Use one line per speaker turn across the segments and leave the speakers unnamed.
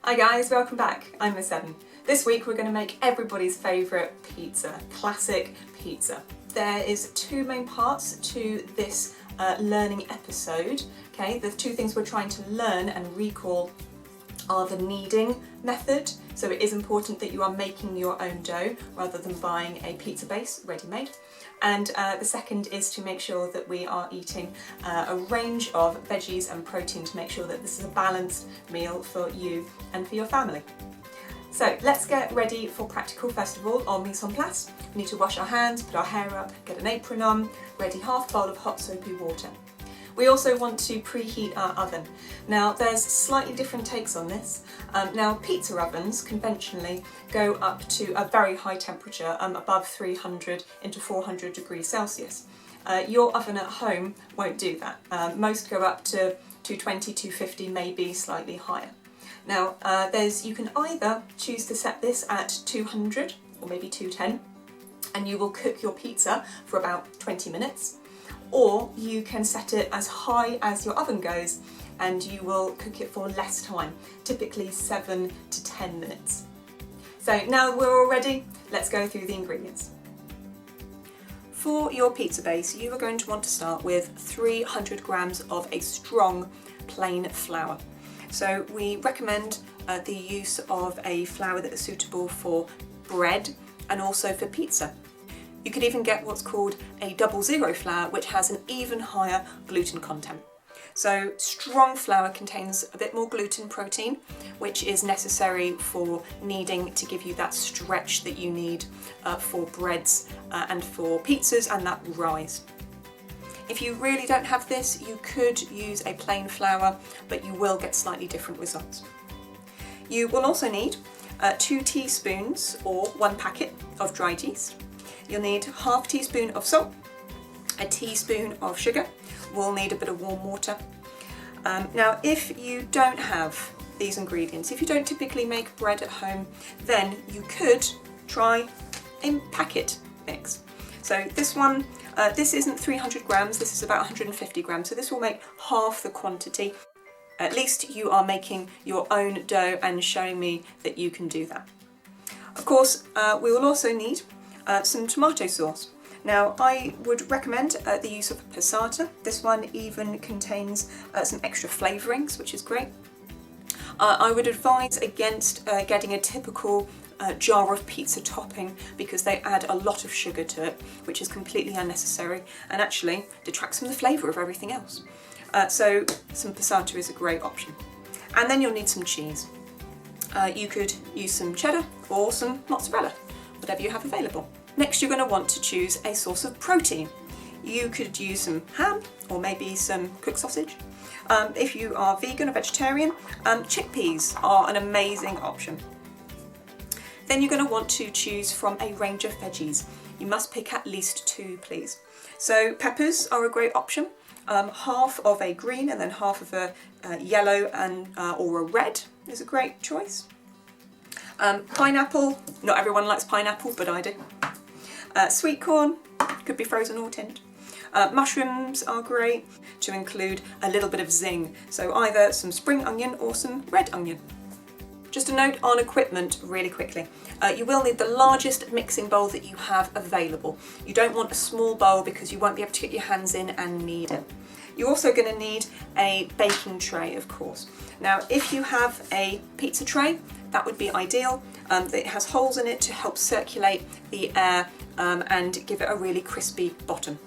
Hi guys, welcome back. I'm Miss Seven. This week we're going to make everybody's favourite pizza, classic pizza. There is two main parts to this learning episode. Okay, the two things we're trying to learn and recall are the kneading method. So it is important that you are making your own dough rather than buying a pizza base ready-made. And the second is to make sure that we are eating a range of veggies and protein to make sure that this is a balanced meal for you and for your family. So let's get ready for practical first of all on mise en place. We need to wash our hands, put our hair up, get an apron on, ready half bowl of hot soapy water. We also want to preheat our oven. Now there's slightly different takes on this. Now pizza ovens conventionally go up to a very high temperature, above 300 into 400 degrees Celsius. Your oven at home won't do that. Most go up to 220, 250, maybe slightly higher. Now you can either choose to set this at 200 or maybe 210 and you will cook your pizza for about 20 minutes. Or you can set it as high as your oven goes and you will cook it for less time, typically 7 to 10 minutes. So now we're all ready, let's go through the ingredients. For your pizza base, you are going to want to start with 300 grams of a strong plain flour. So we recommend the use of a flour that is suitable for bread and also for pizza. You could even get what's called a 00 flour, which has an even higher gluten content. So strong flour contains a bit more gluten protein, which is necessary for kneading to give you that stretch that you need for breads and for pizzas and that rise. If you really don't have this, you could use a plain flour, but you will get slightly different results. You will also need 2 teaspoons or 1 packet of dried yeast. You'll need half teaspoon of salt, a teaspoon of sugar. We'll need a bit of warm water. Now, if you don't have these ingredients, if you don't typically make bread at home, then you could try a packet mix. So this one, this isn't 300 grams, this is about 150 grams, so this will make half the quantity. At least you are making your own dough and showing me that you can do that. Of course, we will also need some tomato sauce. Now I would recommend the use of passata. This one even contains some extra flavourings, which is great. I would advise against getting a typical jar of pizza topping because they add a lot of sugar to it, which is completely unnecessary and actually detracts from the flavour of everything else. So some passata is a great option. And then you'll need some cheese. You could use some cheddar or some mozzarella, whatever you have available. Next, you're going to want to choose a source of protein. You could use some ham or maybe some cooked sausage. If you are vegan or vegetarian, chickpeas are an amazing option. Then you're going to want to choose from a range of veggies. You must pick at least 2, please. So peppers are a great option. Half of a green and then half of a yellow and or a red is a great choice. Pineapple, not everyone likes pineapple, but I do. Sweet corn, could be frozen or tinned. Mushrooms are great to include a little bit of zing, so either some spring onion or some red onion. Just a note on equipment really quickly. You will need the largest mixing bowl that you have available. You don't want a small bowl because you won't be able to get your hands in and knead it. You're also going to need a baking tray, of course. Now, if you have a pizza tray, that would be ideal. It has holes in it to help circulate the air and give it a really crispy bottom.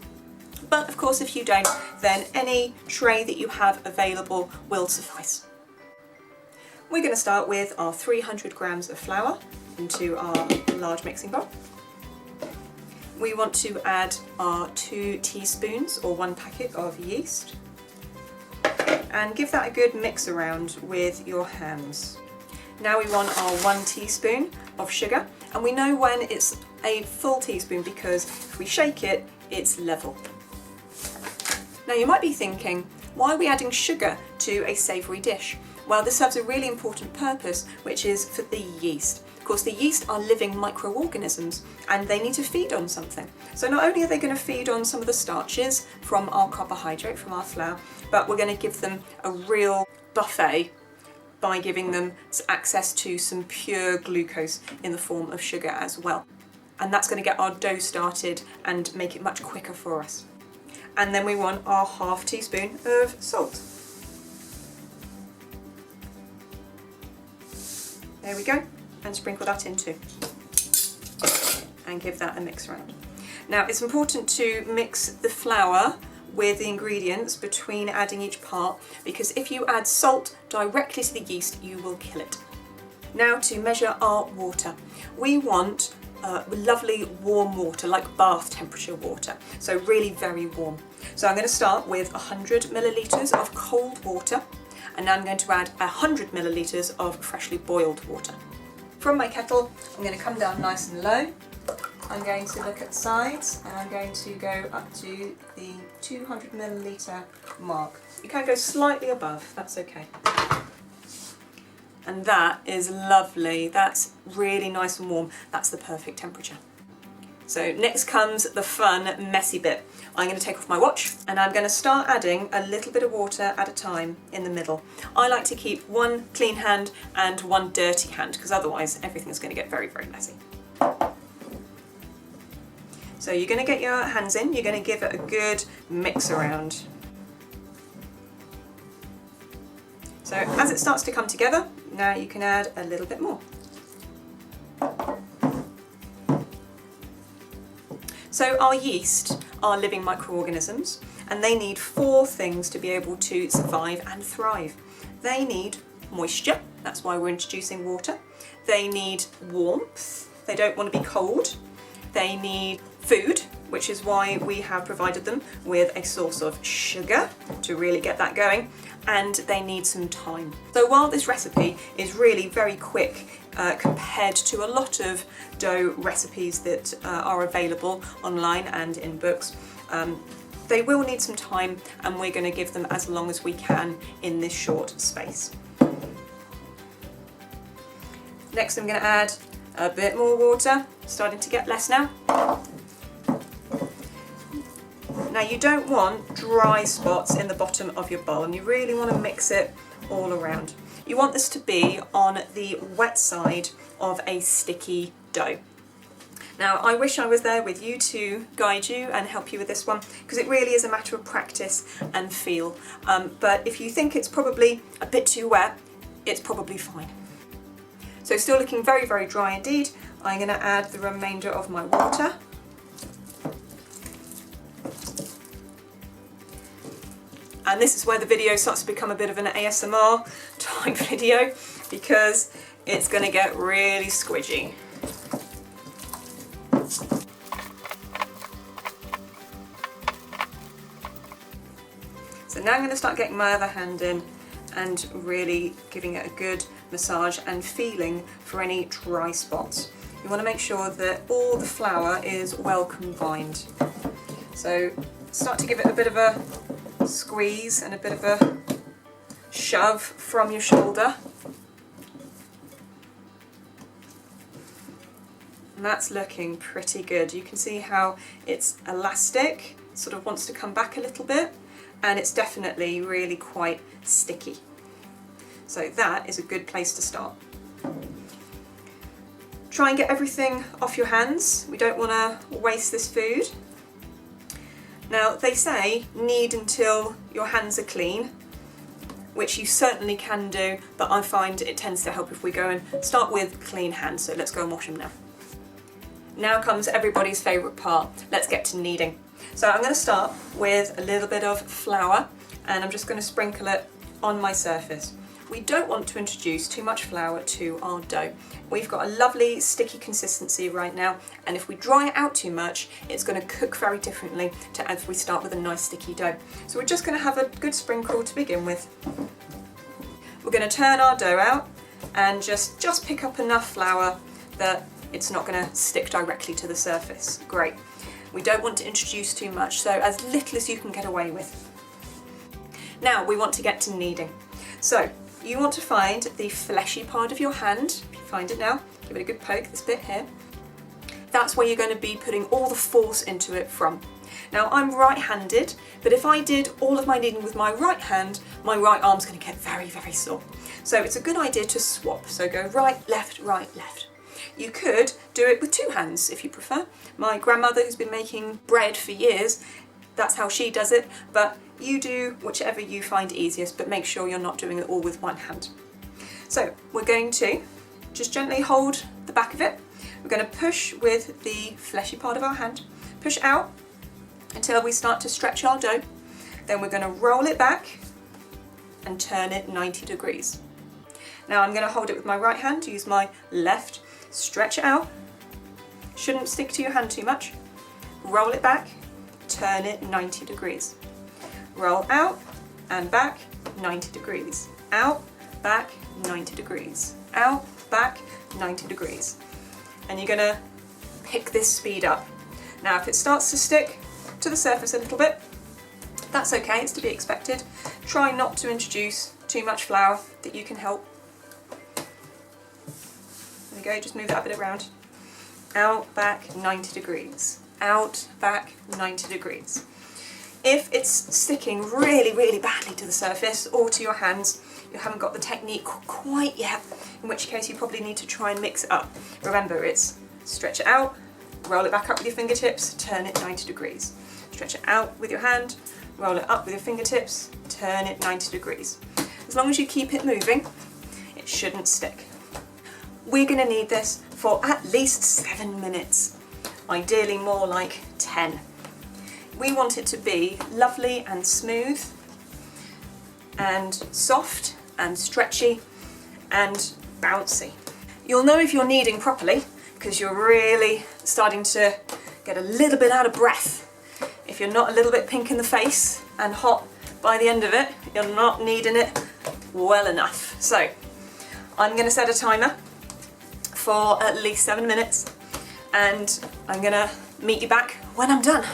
But of course, if you don't, then any tray that you have available will suffice. We're going to start with our 300 grams of flour into our large mixing bowl. We want to add our 2 teaspoons or 1 packet of yeast and give that a good mix around with your hands. Now we want our 1 teaspoon of sugar, and we know when it's a full teaspoon because if we shake it, it's level. Now you might be thinking, why are we adding sugar to a savoury dish? Well, this serves a really important purpose, which is for the yeast. Of course, the yeast are living microorganisms and they need to feed on something. So not only are they going to feed on some of the starches from our carbohydrate, from our flour, but we're going to give them a real buffet by giving them access to some pure glucose in the form of sugar as well. And that's going to get our dough started and make it much quicker for us. And then we want our ½ teaspoon of salt. There we go, and sprinkle that in too. And give that a mix around. Now it's important to mix the flour with the ingredients between adding each part, because if you add salt directly to the yeast, you will kill it. Now to measure our water. We want lovely warm water, like bath temperature water, so really very warm. So I'm going to start with 100 millilitres of cold water, and now I'm going to add 100 millilitres of freshly boiled water. From my kettle, I'm going to come down nice and low. I'm going to look at the sides, and I'm going to go up to the 200 millilitre mark. You can go slightly above, that's okay. And that is lovely. That's really nice and warm. That's the perfect temperature. So next comes the fun, messy bit. I'm going to take off my watch and I'm going to start adding a little bit of water at a time in the middle. I like to keep one clean hand and one dirty hand, because otherwise everything's going to get very, very messy. So you're going to get your hands in, you're going to give it a good mix around. So as it starts to come together, now you can add a little bit more. So our yeast are living microorganisms, and they need 4 things to be able to survive and thrive. They need moisture, that's why we're introducing water. They need warmth, they don't want to be cold. They need food, which is why we have provided them with a source of sugar to really get that going, and they need some time. So while this recipe is really very quick compared to a lot of dough recipes that are available online and in books, they will need some time, and we're going to give them as long as we can in this short space. Next I'm going to add a bit more water, starting to get less now. Now you don't want dry spots in the bottom of your bowl, and you really want to mix it all around. You want this to be on the wet side of a sticky dough. Now I wish I was there with you to guide you and help you with this one, because it really is a matter of practice and feel. But if you think it's probably a bit too wet, it's probably fine. So still looking very, very dry indeed. I'm going to add the remainder of my water. And this is where the video starts to become a bit of an ASMR type video, because it's going to get really squidgy. So now I'm going to start getting my other hand in and really giving it a good massage and feeling for any dry spots. You want to make sure that all the flour is well combined. So start to give it a bit of a squeeze and a bit of a shove from your shoulder. And that's looking pretty good. You can see how it's elastic, sort of wants to come back a little bit, and it's definitely really quite sticky. So that is a good place to start. Try and get everything off your hands. We don't want to waste this food. Now they say knead until your hands are clean, which you certainly can do, but I find it tends to help if we go and start with clean hands, so let's go and wash them now. Now comes everybody's favourite part. Let's get to kneading. So I'm going to start with a little bit of flour, and I'm just going to sprinkle it on my surface. We don't want to introduce too much flour to our dough. We've got a lovely sticky consistency right now, and if we dry it out too much, it's going to cook very differently to if we start with a nice sticky dough. So we're just going to have a good sprinkle to begin with. We're going to turn our dough out and just pick up enough flour that it's not going to stick directly to the surface. Great. We don't want to introduce too much, so as little as you can get away with. Now we want to get to kneading. So you want to find the fleshy part of your hand. If you find it now, give it a good poke, this bit here. That's where you're going to be putting all the force into it from. Now I'm right-handed, but if I did all of my kneading with my right hand, my right arm's going to get very, very sore. So it's a good idea to swap. So go right, left, right, left. You could do it with two hands if you prefer. My grandmother, who's been making bread for years, that's how she does it, but you do whichever you find easiest, but make sure you're not doing it all with one hand. So we're going to just gently hold the back of it. We're going to push with the fleshy part of our hand, push out until we start to stretch our dough. Then we're going to roll it back and turn it 90 degrees. Now I'm going to hold it with my right hand, use my left, stretch it out, shouldn't stick to your hand too much, roll it back, turn it 90 degrees. Roll out and back 90 degrees. Out, back 90 degrees. Out, back 90 degrees. And you're going to pick this speed up. Now if it starts to stick to the surface a little bit, that's okay, it's to be expected. Try not to introduce too much flour that you can help. There we go, just move that a bit around. Out, back 90 degrees. Out, back 90 degrees. If it's sticking really, really badly to the surface or to your hands, you haven't got the technique quite yet, in which case you probably need to try and mix it up. Remember, it's stretch it out, roll it back up with your fingertips, turn it 90 degrees. Stretch it out with your hand, roll it up with your fingertips, turn it 90 degrees. As long as you keep it moving, it shouldn't stick. We're going to need this for at least 7 minutes, ideally more like 10. We want it to be lovely and smooth and soft and stretchy and bouncy. You'll know if you're kneading properly because you're really starting to get a little bit out of breath. If you're not a little bit pink in the face and hot by the end of it, you're not kneading it well enough. So I'm going to set a timer for at least 7 minutes and I'm going to meet you back when I'm done.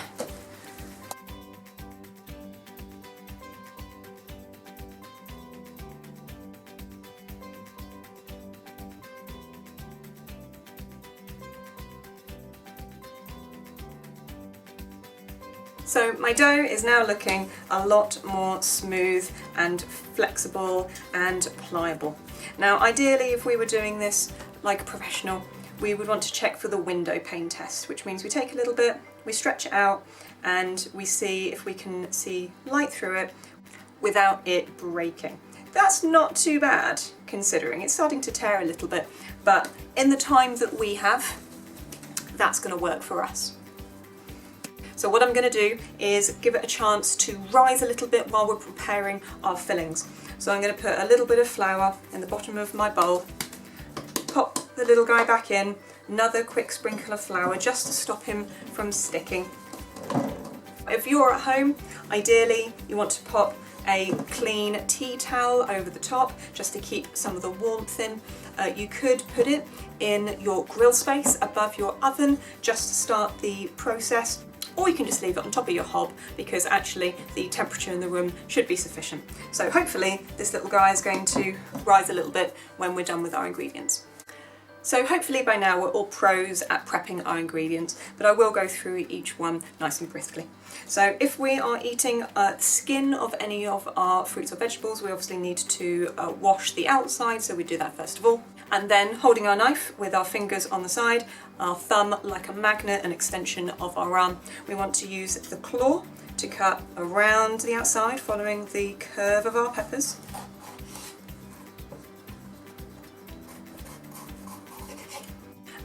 So my dough is now looking a lot more smooth and flexible and pliable. Now ideally, if we were doing this like a professional, we would want to check for the window pane test, which means we take a little bit, we stretch it out and we see if we can see light through it without it breaking. That's not too bad considering it's starting to tear a little bit, but in the time that we have, that's going to work for us. So what I'm going to do is give it a chance to rise a little bit while we're preparing our fillings. So I'm going to put a little bit of flour in the bottom of my bowl, pop the little guy back in, another quick sprinkle of flour just to stop him from sticking. If you're at home, ideally you want to pop a clean tea towel over the top just to keep some of the warmth in. You could put it in your grill space above your oven just to start the process. Or you can just leave it on top of your hob because actually the temperature in the room should be sufficient. So hopefully this little guy is going to rise a little bit when we're done with our ingredients. So hopefully by now we're all pros at prepping our ingredients, but I will go through each one nice and briskly. So if we are eating the skin of any of our fruits or vegetables, we obviously need to wash the outside, so we do that first of all. And then holding our knife with our fingers on the side, our thumb like a magnet, an extension of our arm, we want to use the claw to cut around the outside following the curve of our peppers.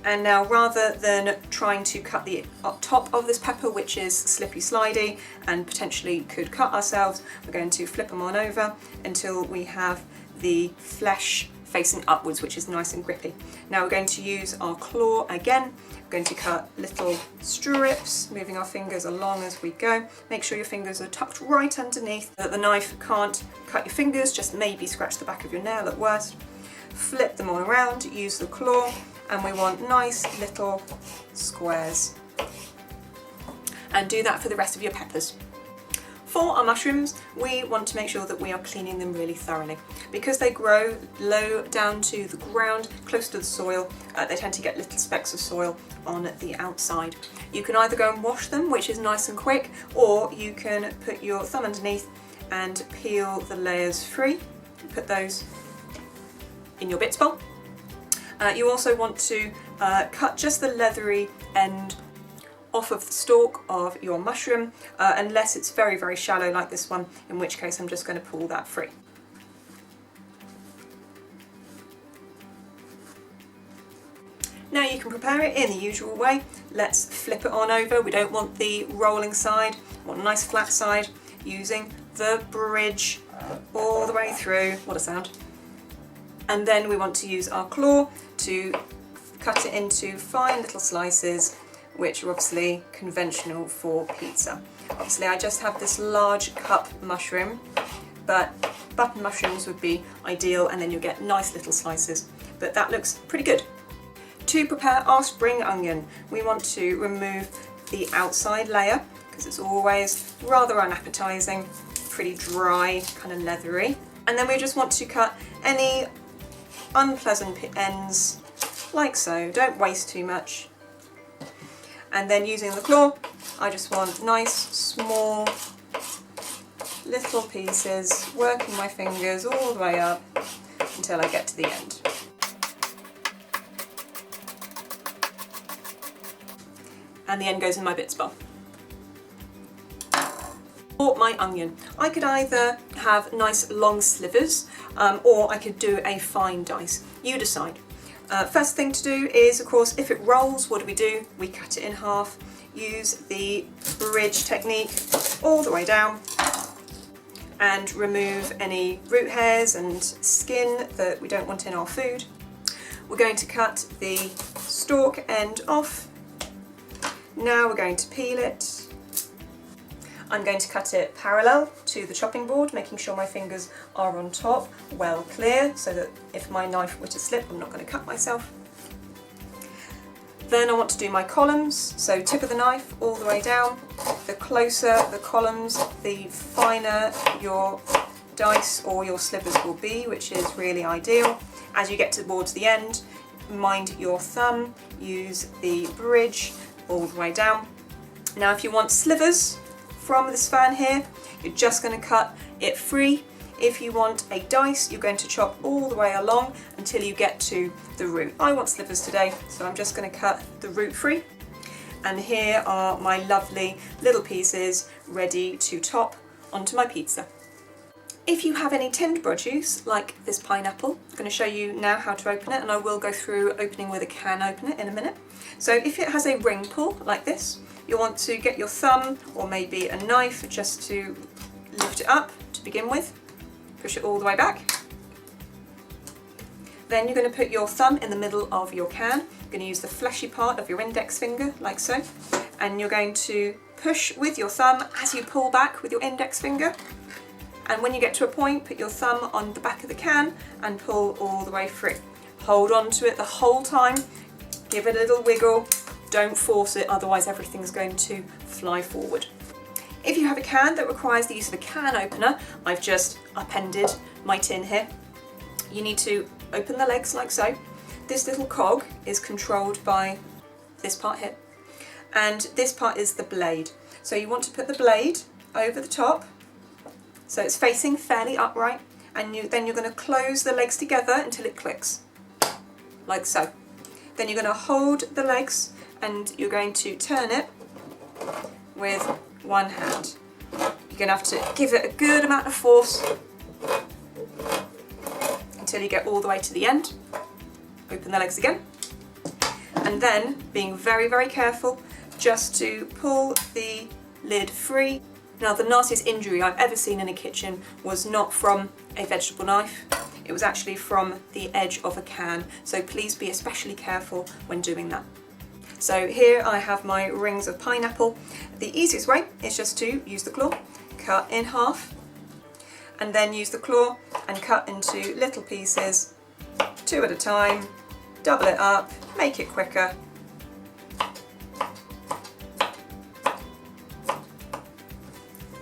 And now rather than trying to cut the top of this pepper, which is slippy slidey and potentially could cut ourselves, we're going to flip them on over until we have the flesh facing upwards, which is nice and grippy. Now we're going to use our claw again. We're going to cut little strips, moving our fingers along as we go. Make sure your fingers are tucked right underneath, so that the knife can't cut your fingers, just maybe scratch the back of your nail at worst. Flip them all around, use the claw, and we want nice little squares. And do that for the rest of your peppers. For For our mushrooms, we want to make sure that we are cleaning them really thoroughly. Because they grow low down to the ground, close to the soil, they tend to get little specks of soil on the outside. You can either go and wash them, which is nice and quick, or you can put your thumb underneath and peel the layers free. Put those in your bits bowl. You also want to cut just the leathery end off of the stalk of your mushroom, unless it's very, very shallow like this one, in which case I'm just going to pull that free. Now you can prepare it in the usual way. Let's flip it on over. We don't want the rolling side, we want a nice flat side, using the bridge all the way through. What a sound. And then we want to use our claw to cut it into fine little slices, which are obviously conventional for pizza. Obviously I just have this large cup mushroom, but button mushrooms would be ideal, and then you'll get nice little slices. But that looks pretty good. To prepare our spring onion, we want to remove the outside layer because it's always rather unappetising, pretty dry, kind of leathery. And then we just want to cut any unpleasant ends like so. Don't waste too much. And then using the claw, I just want nice, small, little pieces, working my fingers all the way up until I get to the end. And the end goes in my bits bowl. For my onion, I could either have nice long slivers, or I could do a fine dice. You decide. First thing to do is, of course, if it rolls, what do? We cut it in half, use the bridge technique all the way down, and remove any root hairs and skin that we don't want in our food. We're going to cut the stalk end off. Now we're going to peel it. I'm going to cut it parallel to the chopping board, making sure my fingers are on top, well clear, so that if my knife were to slip, I'm not going to cut myself. Then I want to do my columns, so tip of the knife all the way down. The closer the columns, the finer your dice or your slivers will be, which is really ideal. As you get towards the end, mind your thumb, use the bridge all the way down. Now if you want slivers from this fan here, you're just going to cut it free. If you want a dice, you're going to chop all the way along until you get to the root. I want slivers today, so I'm just going to cut the root free. And here are my lovely little pieces ready to top onto my pizza. If you have any tinned produce, like this pineapple, I'm going to show you now how to open it, and I will go through opening with a can opener in a minute. So if it has a ring pull like this, you'll want to get your thumb or maybe a knife just to lift it up to begin with. Push it all the way back. Then you're going to put your thumb in the middle of your can. You're going to use the fleshy part of your index finger, like so. And you're going to push with your thumb as you pull back with your index finger. And when you get to a point, put your thumb on the back of the can and pull all the way through. Hold on to it the whole time. Give it a little wiggle. Don't force it, otherwise everything's going to fly forward. If you have a can that requires the use of a can opener, I've just appended my tin here. You need to open the legs like so. This little cog is controlled by this part here, and this part is the blade. So you want to put the blade over the top, so it's facing fairly upright, and then you're going to close the legs together until it clicks, like so. Then you're going to hold the legs and you're going to turn it with one hand. You're going to have to give it a good amount of force until you get all the way to the end. Open the legs again. And then, being very, very careful, just to pull the lid free. Now, the nastiest injury I've ever seen in a kitchen was not from a vegetable knife. It was actually from the edge of a can, so please be especially careful when doing that. So here I have my rings of pineapple. The easiest way is just to use the claw, cut in half, and then use the claw and cut into little pieces, 2 at a time, double it up, make it quicker.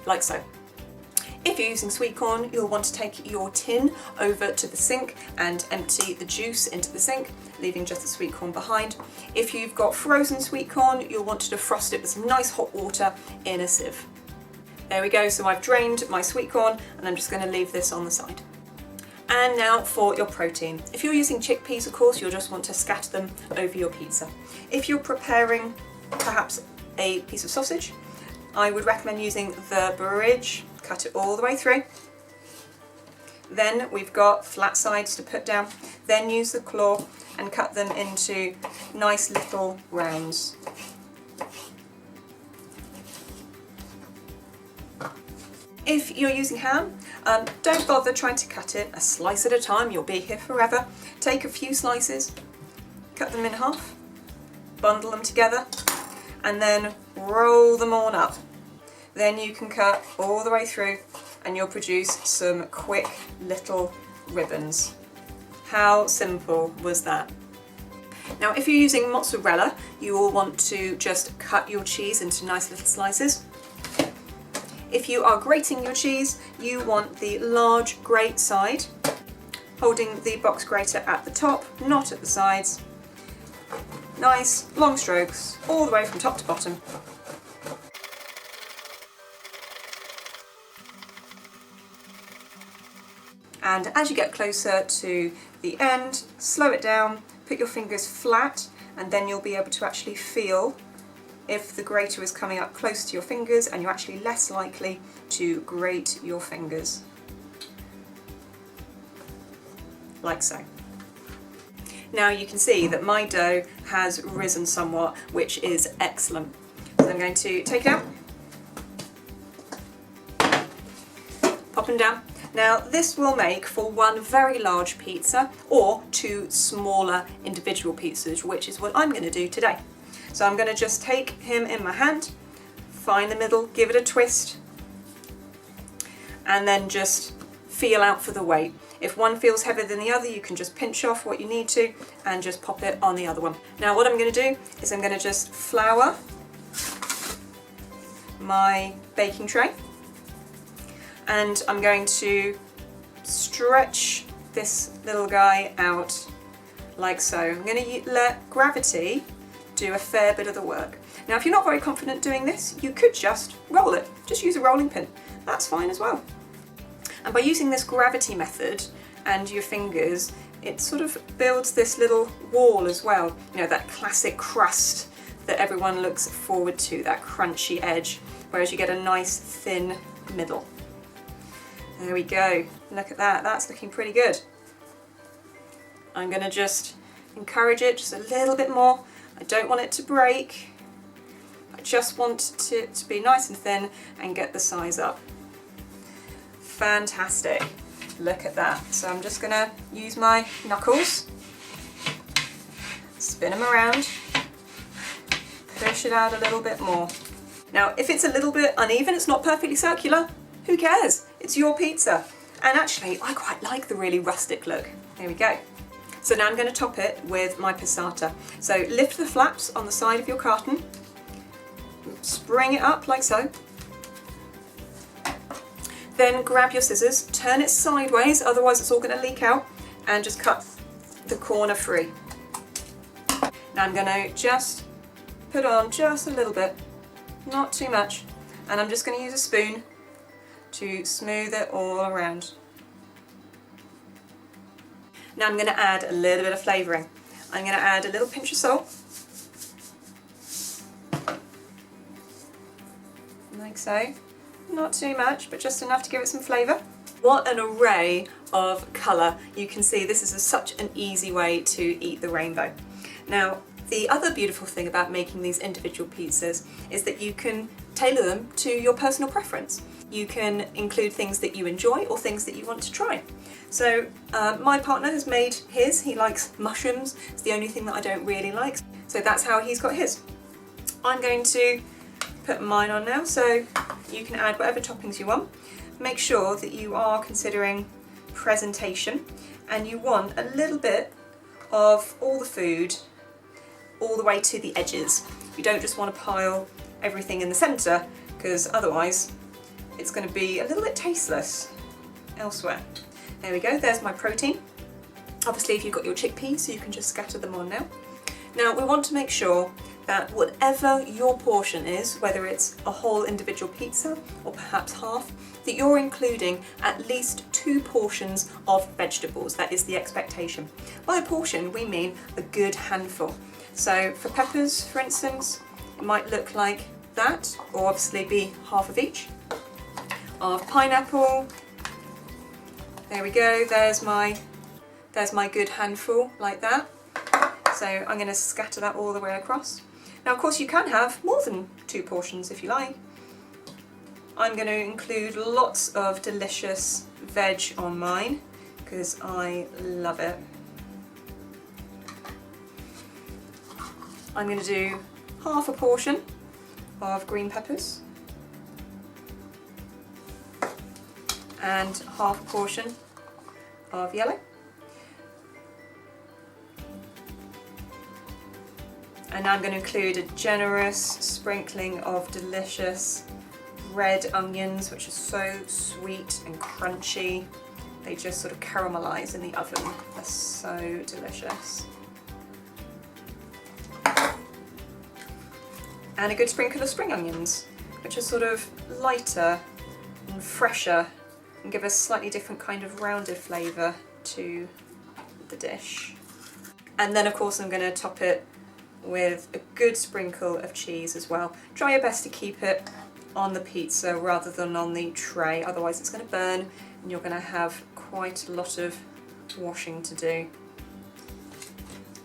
Like so. If you're using sweet corn, you'll want to take your tin over to the sink and empty the juice into the sink, leaving just the sweet corn behind. If you've got frozen sweet corn, you'll want to defrost it with some nice hot water in a sieve. There we go, so I've drained my sweet corn and I'm just going to leave this on the side. And now for your protein. If you're using chickpeas, of course, you'll just want to scatter them over your pizza. If you're preparing perhaps a piece of sausage, I would recommend using the bridge, cut it all the way through. Then we've got flat sides to put down, then use the claw and cut them into nice little rounds. If you're using ham, don't bother trying to cut it a slice at a time, you'll be here forever. Take a few slices, cut them in half, bundle them together, and then roll them all up. Then you can cut all the way through and you'll produce some quick little ribbons. How simple was that? Now if you're using mozzarella, you will want to just cut your cheese into nice little slices. If you are grating your cheese, you want the large grate side, holding the box grater at the top, not at the sides. Nice long strokes all the way from top to bottom. And as you get closer to the end, slow it down, put your fingers flat, and then you'll be able to actually feel if the grater is coming up close to your fingers, and you're actually less likely to grate your fingers. Like so. Now you can see that my dough has risen somewhat, which is excellent. So I'm going to take it out, pop them down. Now this will make for one very large pizza or two smaller individual pizzas, which is what I'm going to do today. So I'm going to just take him in my hand, find the middle, give it a twist, and then just feel out for the weight. If one feels heavier than the other, you can just pinch off what you need to and just pop it on the other one. Now what I'm going to do is I'm going to just flour my baking tray, and I'm going to stretch this little guy out like so. I'm going to let gravity do a fair bit of the work. Now if you're not very confident doing this, you could just roll it. Just use a rolling pin. That's fine as well. And by using this gravity method and your fingers, it sort of builds this little wall as well. You know, that classic crust that everyone looks forward to, that crunchy edge, whereas you get a nice thin middle. There we go. Look at that. That's looking pretty good. I'm going to just encourage it just a little bit more. I don't want it to break. I just want it to be nice and thin and get the size up. Fantastic. Look at that. So I'm just going to use my knuckles, spin them around, push it out a little bit more. Now if it's a little bit uneven, it's not perfectly circular, who cares? It's your pizza. And actually I quite like the really rustic look. There we go. So now I'm going to top it with my passata. So lift the flaps on the side of your carton, spring it up like so, then grab your scissors, turn it sideways, otherwise it's all going to leak out, and just cut the corner free. Now I'm going to just put on just a little bit, not too much, and I'm just going to use a spoon to smooth it all around. Now I'm going to add a little bit of flavouring. I'm going to add a little pinch of salt, like so. Not too much, but just enough to give it some flavour. What an array of colour. You can see this is such an easy way to eat the rainbow. Now, the other beautiful thing about making these individual pizzas is that you can tailor them to your personal preference. You can include things that you enjoy or things that you want to try. So my partner has made his. He likes mushrooms. It's the only thing that I don't really like. So that's how he's got his. I'm going to put mine on now, so you can add whatever toppings you want. Make sure that you are considering presentation and you want a little bit of all the food all the way to the edges. You don't just want to pile everything in the centre, because otherwise it's going to be a little bit tasteless elsewhere. There we go, there's my protein. Obviously if you've got your chickpeas, you can just scatter them on now. Now we want to make sure that whatever your portion is, whether it's a whole individual pizza or perhaps half, that you're including at least 2 portions of vegetables. That is the expectation. By a portion we mean a good handful. So for peppers, for instance, it might look like that, or obviously be half of each. Of pineapple, there we go, there's my good handful, like that. So I'm going to scatter that all the way across. Now of course you can have more than 2 portions if you like. I'm going to include lots of delicious veg on mine because I love it. I'm going to do half a portion of green peppers and half a portion of yellow. And now I'm going to include a generous sprinkling of delicious red onions, which are so sweet and crunchy. They just sort of caramelise in the oven. They're so delicious. And a good sprinkle of spring onions, which are sort of lighter and fresher and give a slightly different kind of rounded flavour to the dish. And then of course I'm going to top it with a good sprinkle of cheese as well. Try your best to keep it on the pizza rather than on the tray, otherwise it's going to burn and you're going to have quite a lot of washing to do.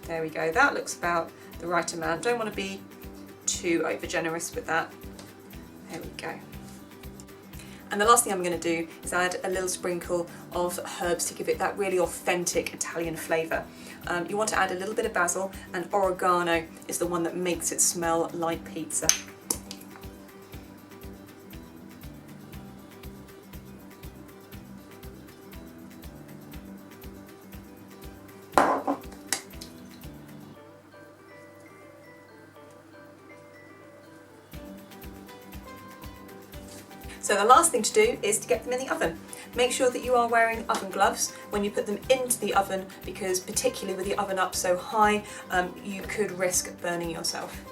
There we go, that looks about the right amount. Don't want to be too over generous with that. There we go. And the last thing I'm going to do is add a little sprinkle of herbs to give it that really authentic Italian flavour. You want to add a little bit of basil, and oregano is the one that makes it smell like pizza. So the last thing to do is to get them in the oven. Make sure that you are wearing oven gloves when you put them into the oven, because particularly with the oven up so high, you could risk burning yourself.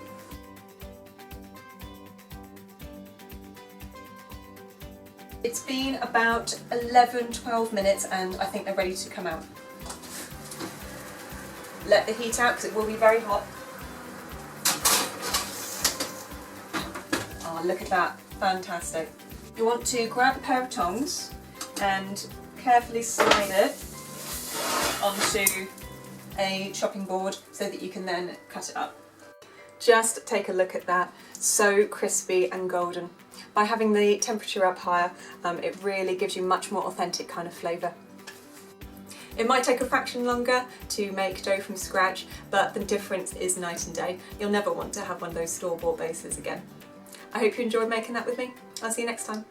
It's been about 11-12 minutes and I think they're ready to come out. Let the heat out because it will be very hot. Oh, look at that, fantastic. You want to grab a pair of tongs and carefully slide it onto a chopping board so that you can then cut it up. Just take a look at that, so crispy and golden. By having the temperature up higher, it really gives you much more authentic kind of flavour. It might take a fraction longer to make dough from scratch, but the difference is night and day. You'll never want to have one of those store-bought bases again. I hope you enjoyed making that with me. I'll see you next time.